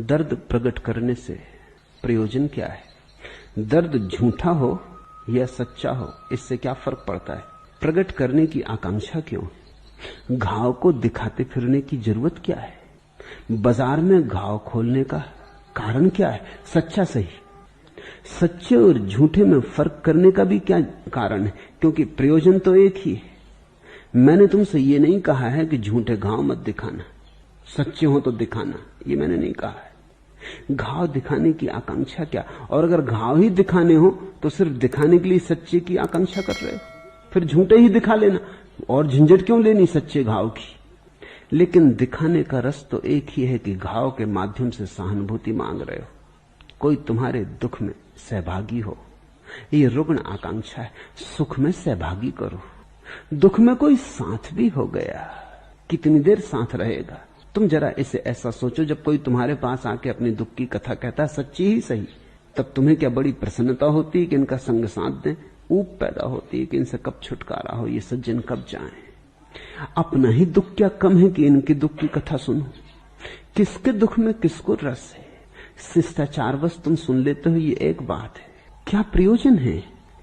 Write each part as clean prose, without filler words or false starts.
दर्द प्रकट करने से प्रयोजन क्या है? दर्द झूठा हो या सच्चा हो, इससे क्या फर्क पड़ता है? प्रकट करने की आकांक्षा क्यों? घाव को दिखाते फिरने की जरूरत क्या है? बाजार में घाव खोलने का कारण क्या है? सच्चा सही, सच्चे और झूठे में फर्क करने का भी क्या कारण है? क्योंकि प्रयोजन तो एक ही है। मैंने तुमसे ये नहीं कहा है कि झूठे घाव मत दिखाना, सच्चे हो तो दिखाना, ये मैंने नहीं कहा है। घाव दिखाने की आकांक्षा क्या? और अगर घाव ही दिखाने हो तो सिर्फ दिखाने के लिए सच्चे की आकांक्षा कर रहे हो, फिर झूठे ही दिखा लेना और झंझट क्यों लेनी सच्चे घाव की? लेकिन दिखाने का रस तो एक ही है कि घाव के माध्यम से सहानुभूति मांग रहे हो, कोई तुम्हारे दुख में सहभागी हो। ये रुग्ण आकांक्षा है। सुख में सहभागी करो, दुख में कोई साथ भी हो गया, कितनी देर साथ रहेगा? तुम जरा इसे ऐसा सोचो, जब कोई तुम्हारे पास आके अपनी दुख की कथा कहता है, सच्ची ही सही, तब तुम्हें क्या बड़ी प्रसन्नता होती है कि इनका संग साथ दें? ऊब पैदा होती है कि इनसे कब छुटकारा हो, ये सज्जन कब जाएं। अपना ही दुख क्या कम है कि इनके दुख की कथा सुनो? किसके दुख में किसको रस है? शिष्टाचारवश तुम सुन लेते हो, ये एक बात है। क्या प्रयोजन है?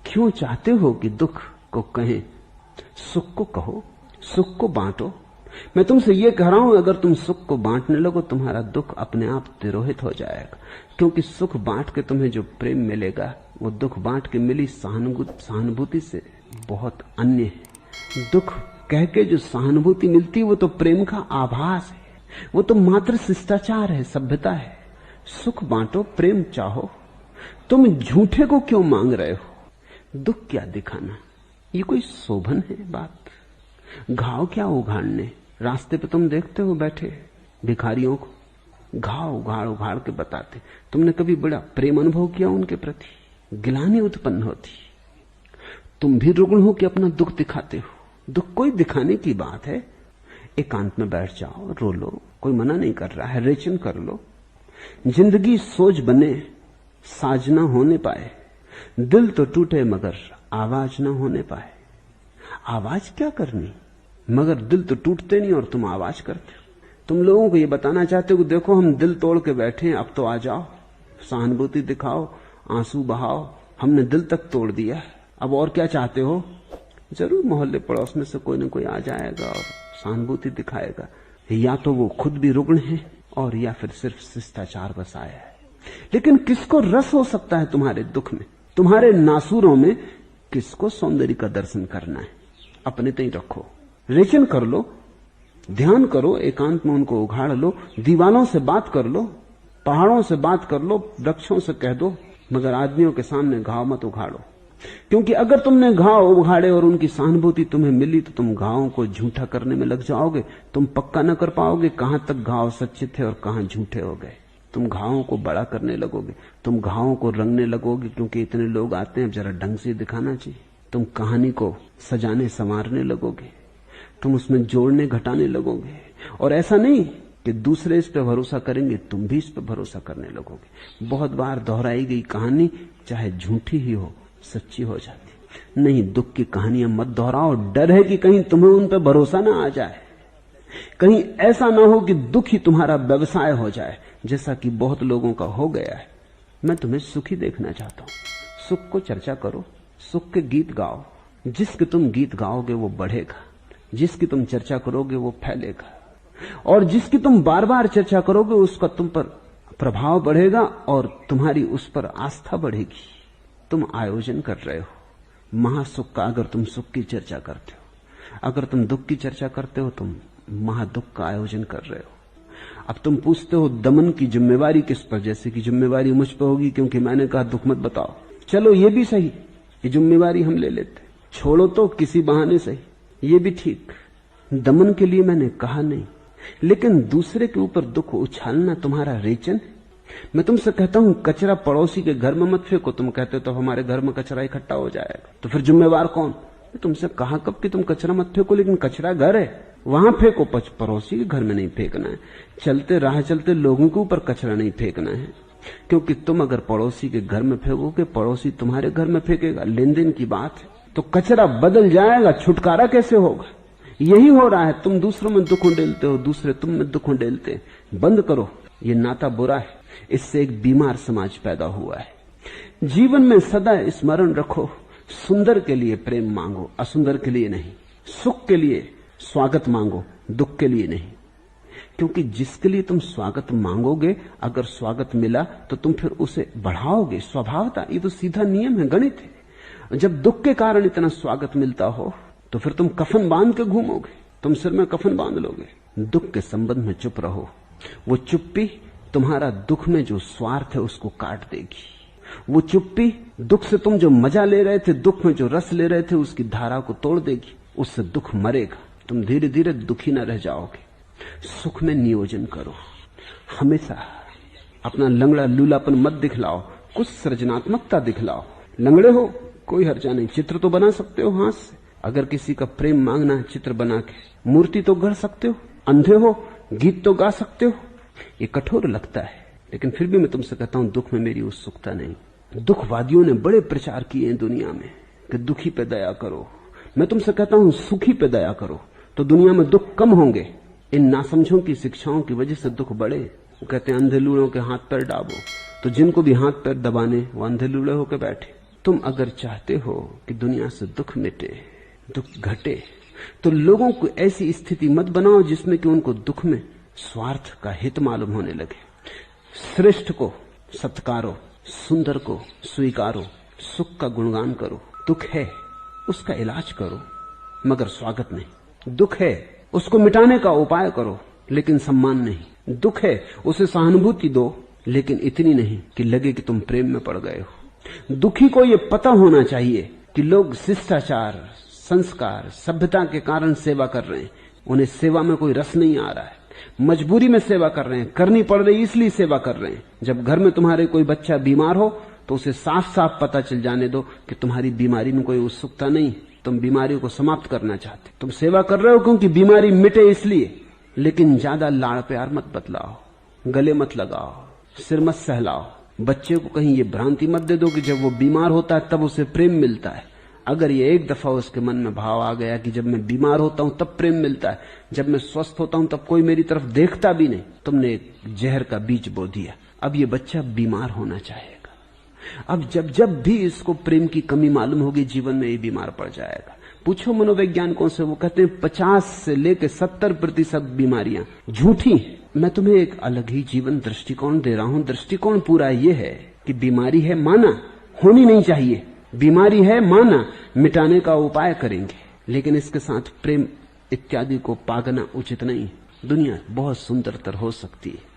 क्यों चाहते हो कि दुख को कहें? सुख को कहो, सुख को बांटो। मैं तुमसे ये कह रहा हूं, अगर तुम सुख को बांटने लगो तुम्हारा दुख अपने आप तिरोहित हो जाएगा, क्योंकि सुख बांट के तुम्हें जो प्रेम मिलेगा वो दुख बांट के मिली सहानुभूति से बहुत अन्य है। दुख कह के जो सहानुभूति मिलती है वो तो प्रेम का आभास है, वो तो मात्र शिष्टाचार है, सभ्यता है। सुख बांटो, प्रेम चाहो। तुम झूठे को क्यों मांग रहे हो? दुख क्या दिखाना? ये कोई शोभन है बात? घाव क्या उघाड़ने? रास्ते पे तुम देखते हो बैठे भिखारियों को घाव उघाड़ उघाड़ के बताते। तुमने कभी बड़ा प्रेम अनुभव किया उनके प्रति? गिलानी उत्पन्न होती। तुम भी रुग्ण हो कि अपना दुख दिखाते हो। दुख कोई दिखाने की बात है? एकांत में बैठ जाओ, रो लो, कोई मना नहीं कर रहा है, रेचन कर लो। जिंदगी सोच बने, साज ना होने पाए, दिल तो टूटे मगर आवाज ना होने पाए। आवाज क्या करनी? मगर दिल तो टूटते नहीं और तुम आवाज करते हो। तुम लोगों को ये बताना चाहते हो कि देखो हम दिल तोड़ के बैठे हैं, अब तो आ जाओ, सहानुभूति दिखाओ, आंसू बहाओ। हमने दिल तक तोड़ दिया, अब और क्या चाहते हो? जरूर मोहल्ले पड़ोस में से कोई ना कोई आ जाएगा और सहानुभूति दिखाएगा। या तो वो खुद भी रुग्ण है और या फिर सिर्फ शिष्टाचार बस आया है। लेकिन किसको रस हो सकता है तुम्हारे दुख में, तुम्हारे नासूरों में? किसको सौंदर्य का दर्शन करना है? अपने तय रखो, रेचन कर लो, ध्यान करो, एकांत में उनको उघाड़ लो, दीवालों से बात कर लो, पहाड़ों से बात कर लो, वृक्षों से कह दो, मगर आदमियों के सामने घाव मत उघाड़ो। क्योंकि अगर तुमने घाव उघाड़े और उनकी सहानुभूति तुम्हें मिली तो तुम घावों को झूठा करने में लग जाओगे। तुम पक्का न कर पाओगे कहां तक घाव सच्चे थे और कहां झूठे हो गए। तुम घावों को बड़ा करने लगोगे, तुम घावों को रंगने लगोगे, क्योंकि इतने लोग आते हैं, अब जरा ढंग से दिखाना चाहिए। तुम कहानी को सजाने संवारने लगोगे, तुम उसमें जोड़ने घटाने लगोगे। और ऐसा नहीं कि दूसरे इस पे भरोसा करेंगे, तुम भी इस पे भरोसा करने लगोगे। बहुत बार दोहराई गई कहानी चाहे झूठी ही हो, सच्ची हो जाती। नहीं, दुख की कहानियां मत दोहराओ। डर है कि कहीं तुम्हें उन पे भरोसा ना आ जाए, कहीं ऐसा ना हो कि दुख ही तुम्हारा व्यवसाय हो जाए, जैसा कि बहुत लोगों का हो गया है। मैं तुम्हें सुखी देखना चाहता हूं। सुख को चर्चा करो, सुख के गीत गाओ। जिसके तुम गीत गाओगे वो बढ़ेगा, जिसकी तुम चर्चा करोगे वो फैलेगा, और जिसकी तुम बार बार चर्चा करोगे उसका तुम पर प्रभाव बढ़ेगा और तुम्हारी उस पर आस्था बढ़ेगी। तुम आयोजन कर रहे हो महासुख का अगर तुम सुख की चर्चा करते हो। अगर तुम दुख की चर्चा करते हो तुम महादुख का आयोजन कर रहे हो। अब तुम पूछते हो दमन की जिम्मेवारी किस पर? जैसे कि जिम्मेवारी मुझ पर होगी क्योंकि मैंने कहा दुख मत बताओ। चलो ये भी सही, ये जिम्मेवारी हम ले लेते, छोड़ो तो किसी बहाने सही, ये भी ठीक। दमन के लिए मैंने कहा नहीं, लेकिन दूसरे के ऊपर दुख उछालना तुम्हारा रेचन। मैं तुमसे कहता हूं कचरा पड़ोसी के घर में मत फेंको, तुम कहते हो तो हमारे घर में कचरा इकट्ठा हो जाएगा, तो फिर जिम्मेवार कौन? तुमसे कहा कब कि तुम कचरा मत फेंको, लेकिन कचरा घर है वहां फेंको, पड़ोसी के घर में नहीं फेंकना है। चलते राह चलते लोगों के ऊपर कचरा नहीं फेंकना है, क्योंकि तुम अगर पड़ोसी के घर में फेंकोगे पड़ोसी तुम्हारे घर में फेंकेगा। लेन देन की बात है, तो कचरा बदल जाएगा, छुटकारा कैसे होगा? यही हो रहा है, तुम दूसरों में दुख उंडेलते हो, दूसरे तुम में दुख उंडेलते। बंद करो, ये नाता बुरा है। इससे एक बीमार समाज पैदा हुआ है। जीवन में सदा स्मरण रखो, सुंदर के लिए प्रेम मांगो, असुंदर के लिए नहीं। सुख के लिए स्वागत मांगो, दुख के लिए नहीं। क्योंकि जिसके लिए तुम स्वागत मांगोगे, अगर स्वागत मिला तो तुम फिर उसे बढ़ाओगे स्वभावता। ये तो सीधा नियम है, गणित है। जब दुख के कारण इतना स्वागत मिलता हो तो फिर तुम कफन बांध के घूमोगे, तुम सिर में कफन बांध लोगे। दुख के संबंध में चुप रहो, वो चुप्पी तुम्हारा दुख में जो स्वार्थ है उसको काट देगी। वो चुप्पी दुख से तुम जो मजा ले रहे थे, दुख में जो रस ले रहे थे, उसकी धारा को तोड़ देगी। उससे दुख मरेगा, तुम धीरे धीरे दुखी न रह जाओगे। सुख में नियोजन करो, हमेशा अपना लंगड़ा लूलापन मत दिखलाओ, कुछ सृजनात्मकता दिखलाओ। लंगड़े हो कोई हर्जा नहीं, चित्र तो बना सकते हो हाथ से। अगर किसी का प्रेम मांगना है, चित्र बना के मूर्ति तो गढ़ सकते हो। अंधे हो, गीत तो गा सकते हो। ये कठोर लगता है, लेकिन फिर भी मैं तुमसे कहता हूं, दुख में मेरी उत्सुकता नहीं। दुखवादियों ने बड़े प्रचार किए हैं दुनिया में कि दुखी पे दया करो। मैं तुमसे कहता हूं, सुखी पे दया करो, तो दुनिया में दुख कम होंगे। इन नासमझों की शिक्षाओं की वजह से दुख बढ़े। वो कहते हैं अंधे लूड़ों के हाथ पैर दाबो, तो जिनको भी हाथ पैर दबाने वो अंधे लूड़े होकर बैठे। तुम अगर चाहते हो कि दुनिया से दुख मिटे, दुख घटे, तो लोगों को ऐसी स्थिति मत बनाओ जिसमें कि उनको दुख में स्वार्थ का हित मालूम होने लगे। श्रेष्ठ को सत्कारो, सुंदर को स्वीकारो, सुख का गुणगान करो। दुख है उसका इलाज करो, मगर स्वागत नहीं। दुख है उसको मिटाने का उपाय करो, लेकिन सम्मान नहीं। दुख है उसे सहानुभूति दो, लेकिन इतनी नहीं कि लगे कि तुम प्रेम में पड़ गए हो। दुखी को यह पता होना चाहिए कि लोग शिष्टाचार, संस्कार, सभ्यता के कारण सेवा कर रहे हैं। उन्हें सेवा में कोई रस नहीं आ रहा है, मजबूरी में सेवा कर रहे हैं, करनी पड़ रही इसलिए सेवा कर रहे हैं। जब घर में तुम्हारे कोई बच्चा बीमार हो तो उसे साफ साफ पता चल जाने दो कि तुम्हारी बीमारी में कोई उत्सुकता नहीं, तुम बीमारी को समाप्त करना चाहते। तुम सेवा कर रहे हो क्योंकि बीमारी मिटे इसलिए। लेकिन ज्यादा लाड़ प्यार मत बतलाओ, गले मत लगाओ, सिर मत सहलाओ। बच्चे को कहीं ये भ्रांति मत दे दो कि जब वो बीमार होता है तब उसे प्रेम मिलता है। अगर ये एक दफा उसके मन में भाव आ गया कि जब मैं बीमार होता हूं तब प्रेम मिलता है, जब मैं स्वस्थ होता हूं तब कोई मेरी तरफ देखता भी नहीं, तुमने एक जहर का बीज बो दिया। अब ये बच्चा बीमार होना चाहेगा। अब जब जब भी इसको प्रेम की कमी मालूम होगी, जीवन में ये बीमार पड़ जाएगा। पूछो मनोवैज्ञानिकों से, वो कहते हैं 50 से लेकर 70% बीमारियां झूठी हैं। मैं तुम्हें एक अलग ही जीवन दृष्टिकोण दे रहा हूं। दृष्टिकोण पूरा ये है कि बीमारी है माना, होनी नहीं चाहिए। बीमारी है माना, मिटाने का उपाय करेंगे, लेकिन इसके साथ प्रेम इत्यादि को पागना उचित नहीं। दुनिया बहुत सुंदरतर हो सकती है।